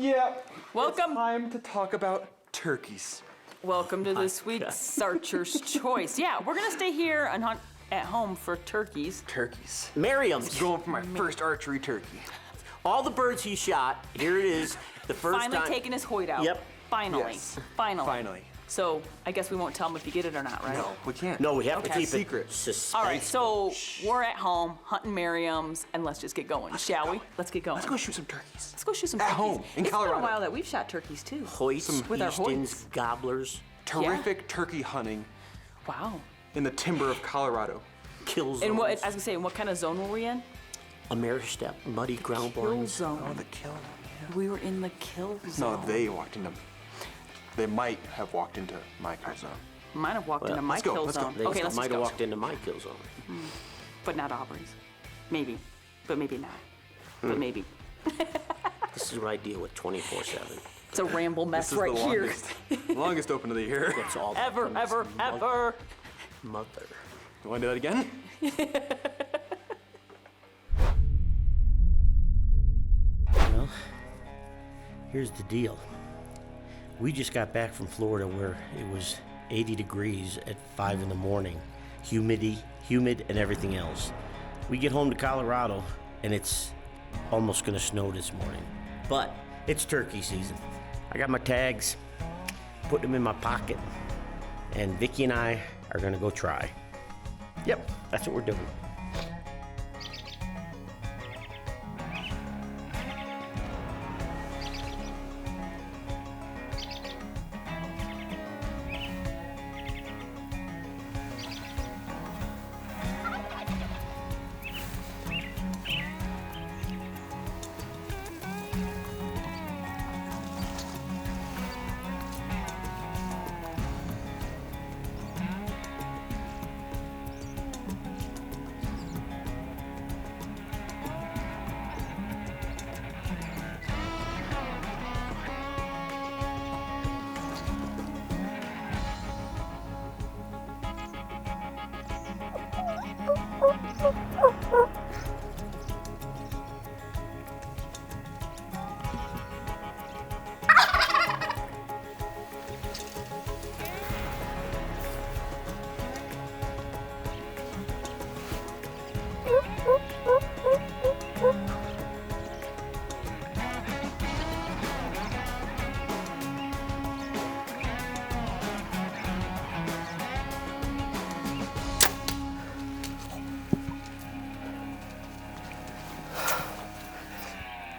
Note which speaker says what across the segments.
Speaker 1: Yeah.
Speaker 2: Welcome.
Speaker 1: It's time to talk about turkeys.
Speaker 2: Welcome to this week's Archer's Choice. Yeah, we're gonna stay here and hunt at home for turkeys.
Speaker 1: Turkeys.
Speaker 3: Merriams.
Speaker 1: Going for my first archery turkey.
Speaker 3: All the birds he shot, here it is. The first
Speaker 2: Finally
Speaker 3: time.
Speaker 2: taking his Hoyt out.
Speaker 3: Yep.
Speaker 2: Finally.
Speaker 1: Yes.
Speaker 2: Finally. So I guess we won't tell him if you get it or not, right?
Speaker 1: No, we can't.
Speaker 3: No, we have to
Speaker 2: Okay.
Speaker 3: keep
Speaker 1: Secret.
Speaker 3: it suspenseful.
Speaker 2: All right, so we're at home hunting Merriams, and let's just get going, shall we? Let's get going.
Speaker 1: Let's go shoot some turkeys.
Speaker 2: Let's go shoot some
Speaker 1: At
Speaker 2: turkeys.
Speaker 1: home, in
Speaker 2: It's
Speaker 1: Colorado.
Speaker 2: been a while that we've shot turkeys too.
Speaker 3: Hoyts,
Speaker 2: with our
Speaker 3: Eastons,
Speaker 2: Hoyts.
Speaker 3: gobblers,
Speaker 1: Terrific turkey hunting
Speaker 2: Wow.
Speaker 1: in the timber of Colorado.
Speaker 3: kill zones.
Speaker 2: And what? I was gonna say, what kind of zone were we in?
Speaker 3: Ameristep, muddy ground
Speaker 2: Kill
Speaker 3: blinds.
Speaker 2: zone.
Speaker 1: Oh, the kill.
Speaker 2: We were in the kill zone.
Speaker 1: No, they walked into. They might have walked into my kill zone.
Speaker 2: Might have walked into my
Speaker 1: let's go,
Speaker 2: kill
Speaker 1: let's go.
Speaker 2: zone.
Speaker 3: They
Speaker 2: Okay, let's
Speaker 3: might
Speaker 2: just
Speaker 3: have
Speaker 2: go.
Speaker 3: walked into my kill zone.
Speaker 2: But not Aubrey's. Maybe. But maybe not. But maybe.
Speaker 3: This is what I deal with 24/7.
Speaker 2: It's a ramble mess
Speaker 1: This is
Speaker 2: right
Speaker 1: the
Speaker 2: here.
Speaker 1: longest open of the year.
Speaker 3: That's all.
Speaker 2: Ever,
Speaker 3: from this
Speaker 2: ever.
Speaker 3: Mother.
Speaker 1: You want to do that again?
Speaker 3: Well, here's the deal. We just got back from Florida where it was 80 degrees at 5 in the morning. Humid and everything else. We get home to Colorado and it's almost gonna snow this morning. But it's turkey season. I got my tags, put them in my pocket, and Vicki and I are gonna go try. Yep, that's what we're doing.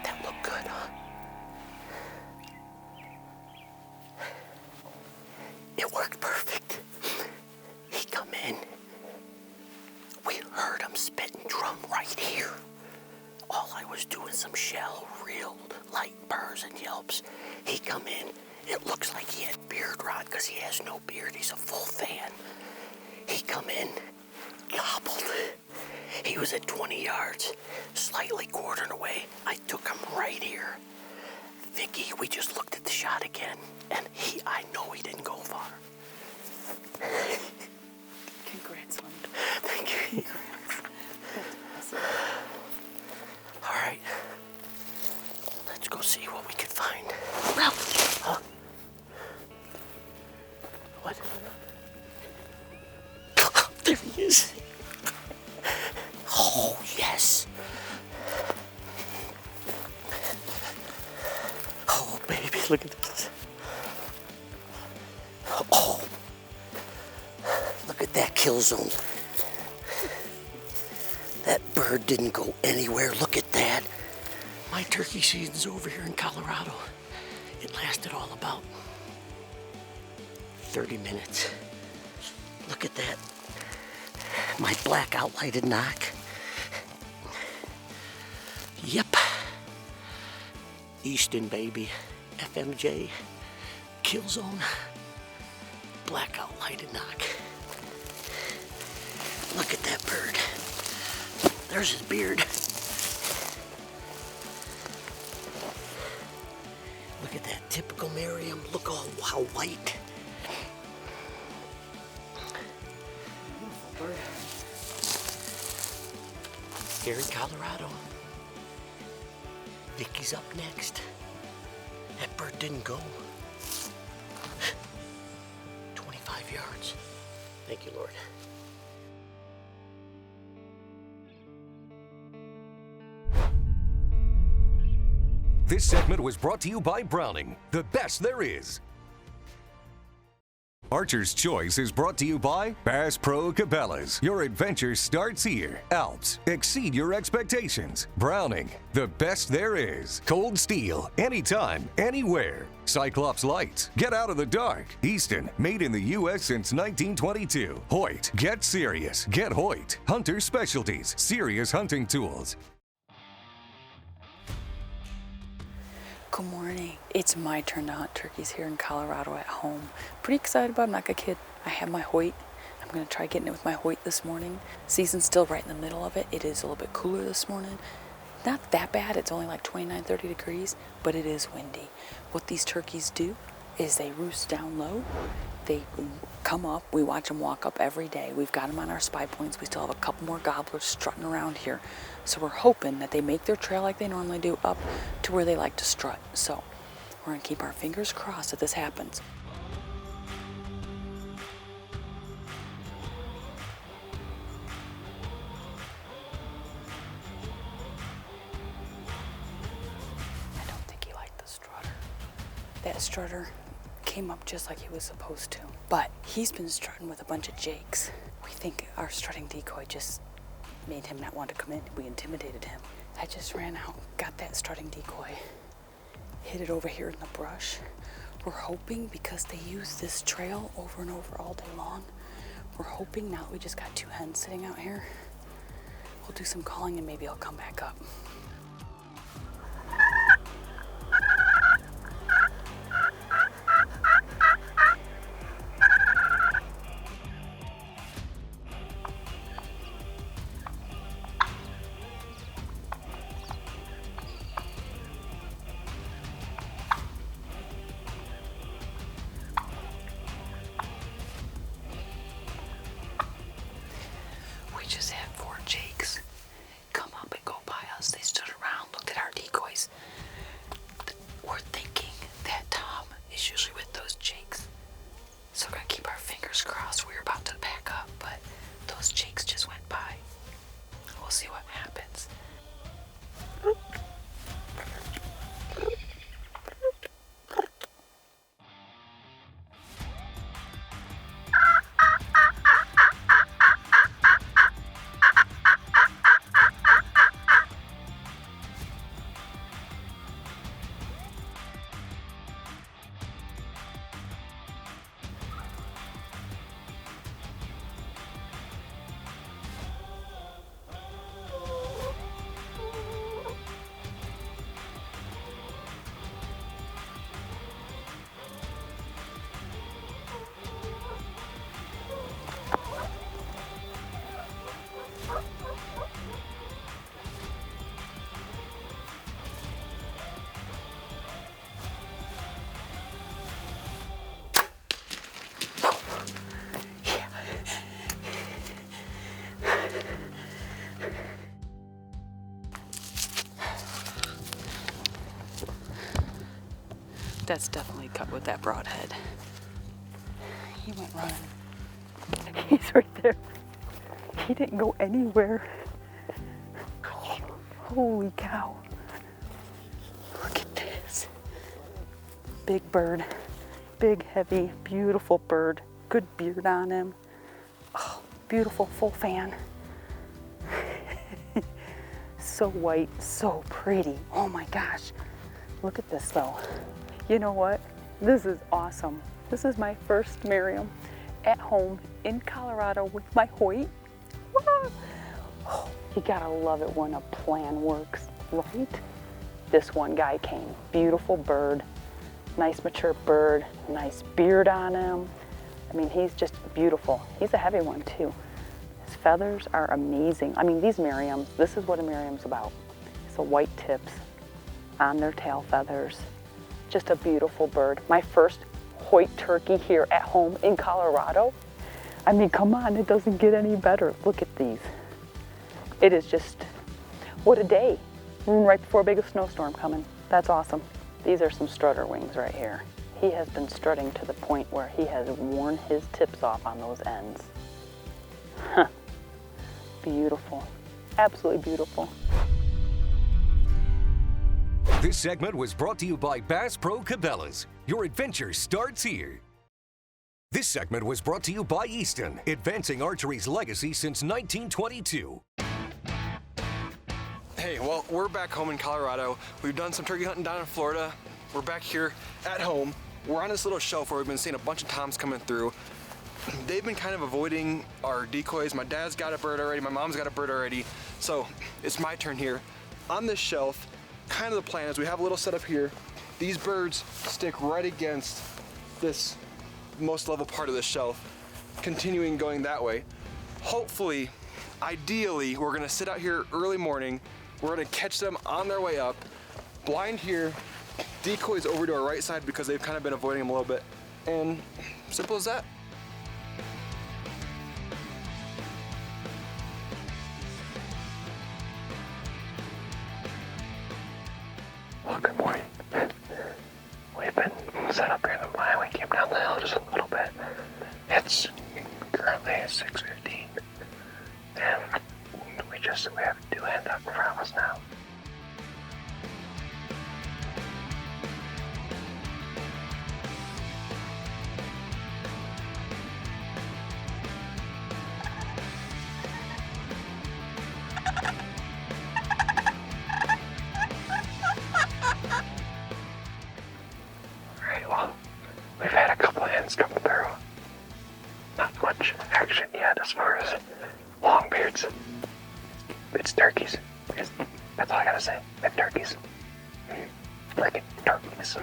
Speaker 3: That looked good, huh? It worked perfect. He come in. We heard him spitting drum right here. All I was doing some shell, real light purrs and yelps. He come in. It looks like he had beard rot because he has no beard. He's a full fan. He come in, gobbled. He was at 20 yards, slightly quartered away. I took him right here. Vicki, we just looked at the shot again, and I know he didn't go far.
Speaker 2: Congrats, hon.
Speaker 3: Thank you.
Speaker 2: That's awesome.
Speaker 3: All right, let's go see what we can find. Ralph! Huh? What? There he is. Oh, yes. Oh, baby, look at this. Oh, look at that kill zone. That bird didn't go anywhere. Look at that. My turkey season's over here in Colorado. It lasted all about 30 minutes. Look at that. My black outlighted knock. Yep. Easton, baby. FMJ. Kill zone. Black outlighted knock. Look at that bird. There's his beard. Look at that typical Merriam. Look all how white.
Speaker 2: Beautiful bird.
Speaker 3: Here in Colorado. Vicki's up next. didn't go. 25 yards. Thank you, Lord.
Speaker 4: This segment was brought to you by Browning, the best there is. Archer's Choice is brought to you by Bass Pro Cabela's. Your adventure starts here. Alps, exceed your expectations. Browning, the best there is. Cold Steel, anytime, anywhere. Cyclops Lights, get out of the dark. Easton, made in the U.S. since 1922. Hoyt, get serious. Get Hoyt. Hunter Specialties, serious hunting tools.
Speaker 2: Good morning. It's my turn to hunt turkeys here in Colorado at home. Pretty excited about it, I'm not gonna kid. I have my Hoyt. I'm gonna try getting it with my Hoyt this morning. Season's still right in the middle of it. It is a little bit cooler this morning. Not that bad, it's only like 29, 30 degrees, but it is windy. What these turkeys do is they roost down low. They come up, we watch them walk up every day. We've got them on our spy points. We still have a couple more gobblers strutting around here. So we're hoping that they make their trail like they normally do up to where they like to strut. So we're gonna keep our fingers crossed that this happens. I don't think he liked the strutter. That strutter came up just like he was supposed to. But he's been strutting with a bunch of jakes. We think our strutting decoy just made him not want to come in. We intimidated him. I just ran out, got that strutting decoy, hid it over here in the brush. We're hoping, because they use this trail over and over all day long, we're hoping now that we just got two hens sitting out here, we'll do some calling and maybe he'll come back up. We just had 4 jakes come up and go by us. They stood around, looked at our decoys. We're thinking that Tom is usually with those jakes. So we're gonna keep our fingers crossed. We were about to back up, but those jakes just went by. We'll see what happens. That's definitely cut with that broadhead. He went running. He's right there. He didn't go anywhere. Holy cow. Look at this. Big bird. Big, heavy, beautiful bird. Good beard on him. Oh, beautiful full fan. So white, so pretty. Oh my gosh. Look at this though. You know what? This is awesome. This is my first Merriam at home in Colorado with my Hoyt. Oh, you gotta love it when a plan works, right? This one guy came. Beautiful bird, nice mature bird, nice beard on him. I mean, he's just beautiful. He's a heavy one too. His feathers are amazing. I mean, these Merriams, this is what a Merriam's about. It's the white tips on their tail feathers. Just a beautiful bird. My first Hoyt turkey here at home in Colorado. I mean, come on, it doesn't get any better. Look at these. It is just, what a day. Right before a big snowstorm coming. That's awesome. These are some strutter wings right here. He has been strutting to the point where he has worn his tips off on those ends. Huh. Beautiful. Absolutely beautiful.
Speaker 4: This segment was brought to you by Bass Pro Cabela's. Your adventure starts here. This segment was brought to you by Easton, advancing archery's legacy since 1922.
Speaker 1: Hey, well, we're back home in Colorado. We've done some turkey hunting down in Florida. We're back here at home. We're on this little shelf where we've been seeing a bunch of toms coming through. They've been kind of avoiding our decoys. My dad's got a bird already, my mom's got a bird already. So it's my turn here. On this shelf, kind of the plan is we have a little setup here. These birds stick right against this most level part of the shelf, continuing going that way. Hopefully, ideally, we're gonna sit out here early morning. We're gonna catch them on their way up. Blind here, decoys over to our right side because they've kind of been avoiding them a little bit. And simple as that.
Speaker 3: Well, good morning. We've been set up here in the blind. We came down the hill just a little bit. It's currently 6:15, and we have two hens up in front of us now. Alright, well, we've had a couple of hens come through. Not much action yet as far as long beards. It's turkeys. That's all I gotta say. It's turkeys. Freaking turkeys.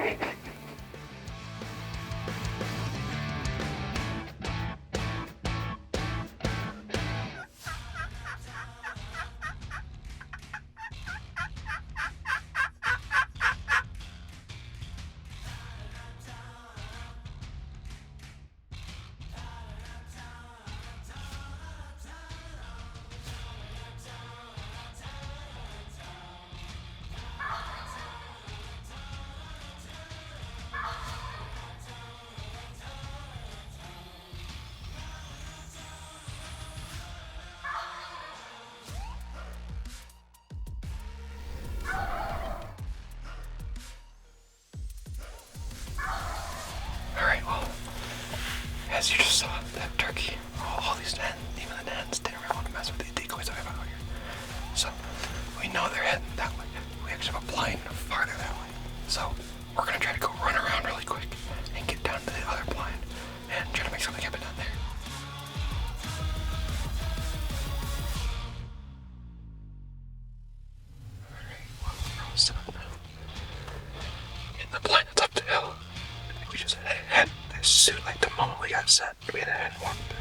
Speaker 3: Alright, well, as you just saw, that turkey, all these hens, even the hens, didn't really want to mess with these decoys I have out here. So, we know they're heading that way. We actually have a blind farther that way. So, we're gonna try to go run around really quick and get down to the other blind and try to make something happen down there. Alright, well, we're all set up now. In the blind that's up the hill. We just had this suit like the moment we got set. We had a head walk through.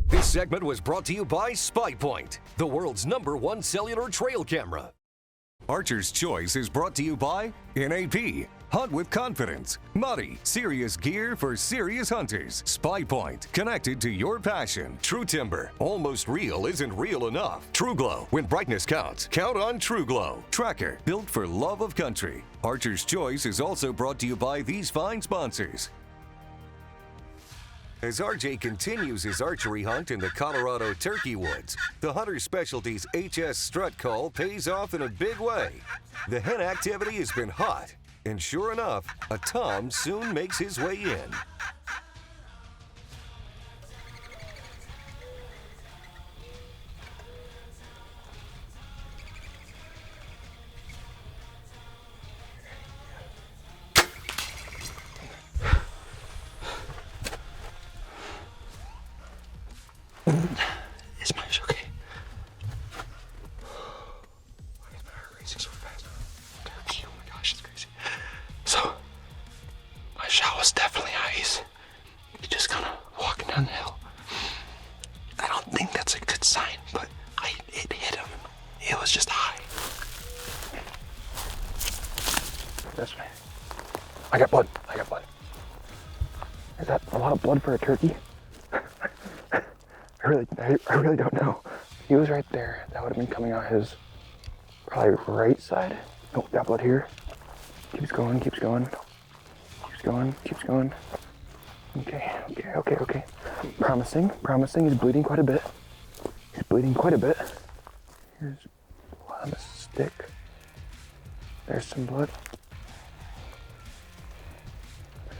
Speaker 4: This segment was brought to you by SpyPoint, the world's #1 cellular trail camera. Archer's Choice is brought to you by NAP, Hunt with Confidence, Muddy, serious gear for serious hunters, SpyPoint, connected to your passion, True Timber, almost real isn't real enough, True Glow, when brightness counts, count on True Glow, Tracker, built for love of country. Archer's Choice is also brought to you by these fine sponsors. As RJ continues his archery hunt in the Colorado turkey woods, the Hunter Specialties HS strut call pays off in a big way. The hen activity has been hot, and sure enough, a tom soon makes his way in.
Speaker 3: Is my okay? Why is my heart racing so fast? Turkey, oh my gosh, it's crazy. So, my shot was definitely ice. He just kind of walking down the hill. I don't think that's a good sign
Speaker 1: blood for a turkey? I really don't know. He was right there. That would have been coming out his probably right side. Nope, got blood here. Keeps going, keeps going. Keeps going, keeps going. Okay. Promising. He's bleeding quite a bit. Here's blood on the stick. There's some blood.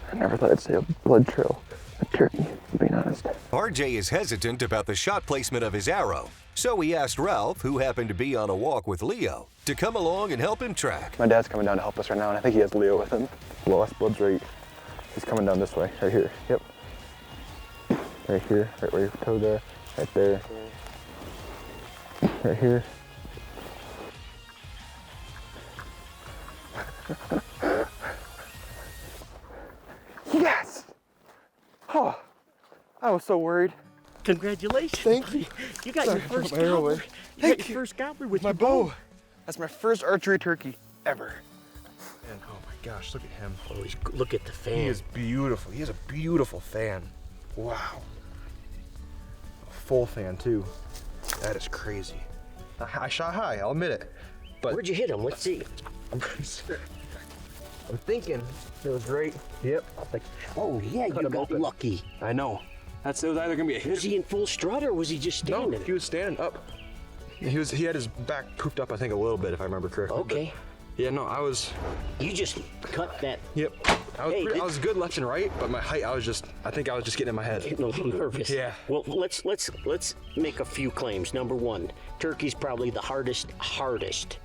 Speaker 1: I never thought I'd say a blood trail. A turkey, being honest.
Speaker 4: RJ is hesitant about the shot placement of his arrow, so he asked Ralph, who happened to be on a walk with Leo, to come along and help him track.
Speaker 1: My dad's coming down to help us right now, and I think he has Leo with him. Lost blood's right. He's coming down this way, right here. Yep. Right here, right where your toe there, right there. Right here. Yes! Oh, I was so worried.
Speaker 3: Congratulations.
Speaker 1: Thank you.
Speaker 3: You got your first
Speaker 1: my arrow away.
Speaker 3: gobbler. You
Speaker 1: Thank
Speaker 3: got
Speaker 1: you.
Speaker 3: your first gobbler with
Speaker 1: My
Speaker 3: your
Speaker 1: bow. That's my first archery turkey ever.
Speaker 5: And oh my gosh, look at him.
Speaker 3: Oh, look at the fan.
Speaker 5: He is beautiful. He has a beautiful fan. Wow. A full fan too. That is crazy. I shot high, I'll admit it. But
Speaker 3: Where'd you hit him? Let's see.
Speaker 5: I'm thinking it was right. Yep. Like,
Speaker 3: Oh, yeah, you
Speaker 5: Cut him
Speaker 3: got
Speaker 5: open.
Speaker 3: lucky.
Speaker 5: I know.
Speaker 1: It was either gonna be a hit.
Speaker 3: Was he in full strut or was he just
Speaker 5: No,
Speaker 3: standing?
Speaker 5: he was standing up. He had his back poofed up, I think, a little bit, if I remember correctly.
Speaker 3: Okay.
Speaker 5: But, yeah, no, I was.
Speaker 3: You just cut that.
Speaker 5: Yep.
Speaker 3: Hey,
Speaker 5: I was good left and right, but my height, I think I was just getting in my head.
Speaker 3: Getting a little nervous.
Speaker 5: Yeah.
Speaker 3: Well, let's make a few claims. Number one, turkey's probably the hardest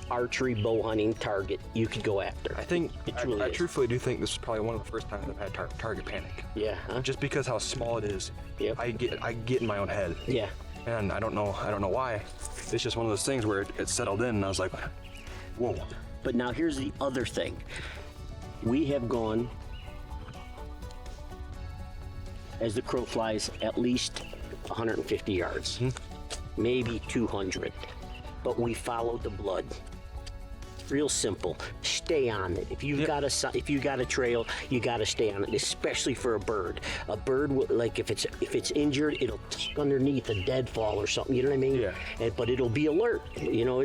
Speaker 3: archery bow hunting target you could go after.
Speaker 5: I think,
Speaker 3: It truly
Speaker 5: I
Speaker 3: is.
Speaker 5: truthfully do think this is probably one of the first times I've had target panic.
Speaker 3: Yeah. Huh?
Speaker 5: Just because how small it is,
Speaker 3: Yep.
Speaker 5: I get in my own head.
Speaker 3: Yeah.
Speaker 5: And I don't know why. It's just one of those things where it settled in and I was like, whoa.
Speaker 3: But now here's the other thing. We have gone, as the crow flies, at least 150 yards, maybe 200. But we followed the blood. Real simple. Stay on it. If you've got a trail, you got to stay on it, especially for a bird. A bird, like if it's injured, it'll tuck underneath a deadfall or something. You know what I mean?
Speaker 5: Yeah.
Speaker 3: But it'll be alert. You know,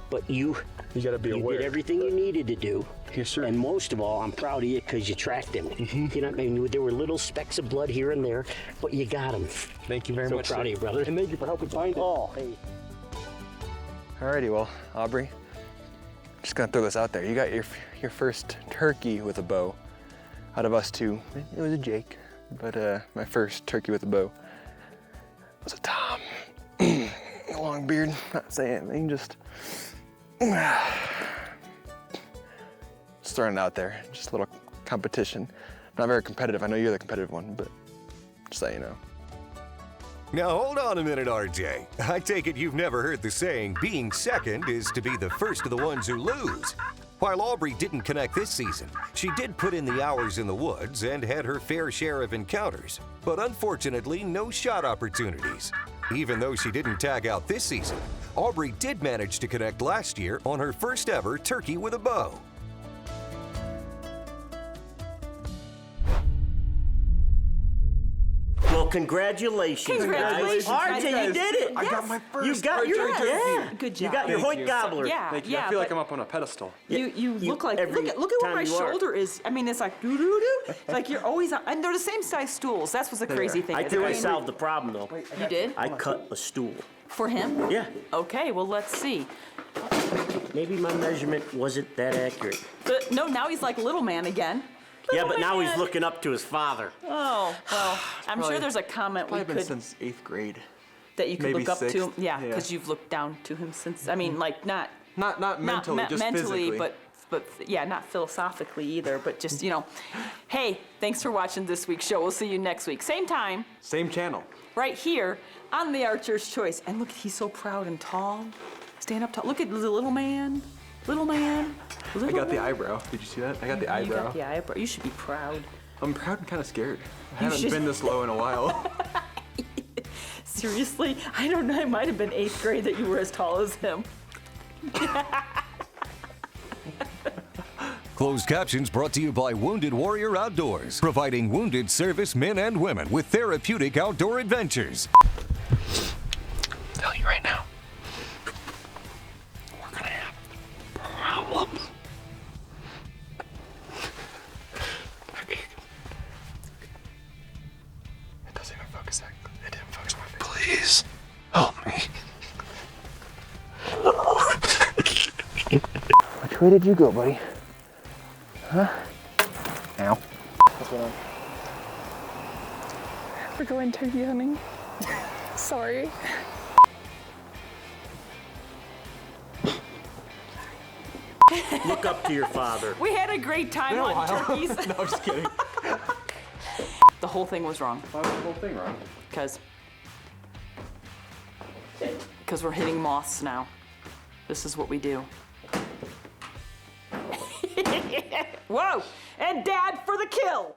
Speaker 3: but you
Speaker 5: gotta be aware.
Speaker 3: did everything you needed to do.
Speaker 5: Yes, sir.
Speaker 3: And most of all, I'm proud of you because you tracked him. You know what I mean? There were little specks of blood here and there, but you got him.
Speaker 5: Thank you very much.
Speaker 3: So proud
Speaker 5: sir.
Speaker 3: of you, brother.
Speaker 5: And thank you for helping find it.
Speaker 3: Oh, hey.
Speaker 1: Alrighty, well, Aubrey, just gonna throw this out there. You got your first turkey with a bow. Out of us two, it was a Jake, but my first turkey with a bow was a Tom. A long beard, not saying anything, just throwing it out there. Just a little competition. Not very competitive. I know you're the competitive one, but just so you know.
Speaker 4: Now hold on a minute, RJ. I take it you've never heard the saying, being second is to be the first of the ones who lose. While Aubrey didn't connect this season, she did put in the hours in the woods and had her fair share of encounters, but unfortunately no shot opportunities. Even though she didn't tag out this season, Aubrey did manage to connect last year on her first ever turkey with a bow.
Speaker 3: Well, congratulations,
Speaker 2: Congratulations,
Speaker 3: guys. RJ, you did it.
Speaker 5: I got my first
Speaker 3: You got your
Speaker 5: archery turkey.
Speaker 3: yeah.
Speaker 2: Good
Speaker 3: You
Speaker 2: job.
Speaker 3: got your
Speaker 5: Thank
Speaker 3: Hoyt
Speaker 5: you.
Speaker 3: gobbler.
Speaker 2: Yeah,
Speaker 1: Thank you.
Speaker 2: yeah.
Speaker 1: I feel like
Speaker 2: but
Speaker 1: I'm up on a pedestal.
Speaker 2: you look like
Speaker 3: every
Speaker 2: look at where my
Speaker 3: time you are.
Speaker 2: shoulder is. I mean, it's like doo doo doo. It's like you're always on, and they're the same size stools. That's what's the crazy thing.
Speaker 3: I
Speaker 2: is.
Speaker 3: think I
Speaker 2: mean,
Speaker 3: solved the problem though.
Speaker 2: You did
Speaker 3: I cut a stool.
Speaker 2: for him.
Speaker 3: Yeah.
Speaker 2: Okay. Well, let's see.
Speaker 3: Maybe my measurement wasn't that accurate.
Speaker 2: But no, now he's like little man again.
Speaker 3: Yeah,
Speaker 2: Little
Speaker 3: but now he's
Speaker 2: man.
Speaker 3: looking up to his father.
Speaker 2: Oh well, I'm sure
Speaker 1: Probably-
Speaker 2: there's a comment we
Speaker 1: Probably been
Speaker 2: could
Speaker 1: since 8th grade.
Speaker 2: that you could
Speaker 1: maybe
Speaker 2: look up to.
Speaker 1: sixth,
Speaker 2: Yeah,
Speaker 1: yeah.
Speaker 2: because you've looked down to him since. I mean, like not
Speaker 1: Not mentally, just
Speaker 2: mentally,
Speaker 1: physically.
Speaker 2: but yeah, not philosophically either. But just hey, thanks for watching this week's show. We'll see you next week, same time,
Speaker 1: Same channel.
Speaker 2: right here on the Archer's Choice. And look, he's so proud and tall. Stand up tall. Look at the little man. Little man.
Speaker 1: I got the eyebrow. Did you see that? I got the
Speaker 2: You
Speaker 1: eyebrow.
Speaker 2: got the eyebrow. You should be proud.
Speaker 1: I'm proud and kind of scared. I haven't
Speaker 2: should-
Speaker 1: been this low in a while.
Speaker 2: Seriously? I don't know. It might have been 8th grade that you were as tall as him.
Speaker 4: Closed captions brought to you by Wounded Warrior Outdoors, providing wounded service men and women with therapeutic outdoor adventures.
Speaker 1: I'm telling you right now, we're gonna have problems. Okay. It doesn't even focus that. It didn't focus my face. Please help me.
Speaker 5: Which way did you go, buddy? Huh? Ow. What's going on?
Speaker 2: We're going turkey hunting. Sorry.
Speaker 3: Look up to your father.
Speaker 2: We had a great time on turkeys.
Speaker 5: No, I'm just kidding.
Speaker 2: The whole thing was wrong.
Speaker 5: Why was the whole thing wrong?
Speaker 2: Because we're hitting moths now. This is what we do. Whoa! And Dad for the kill!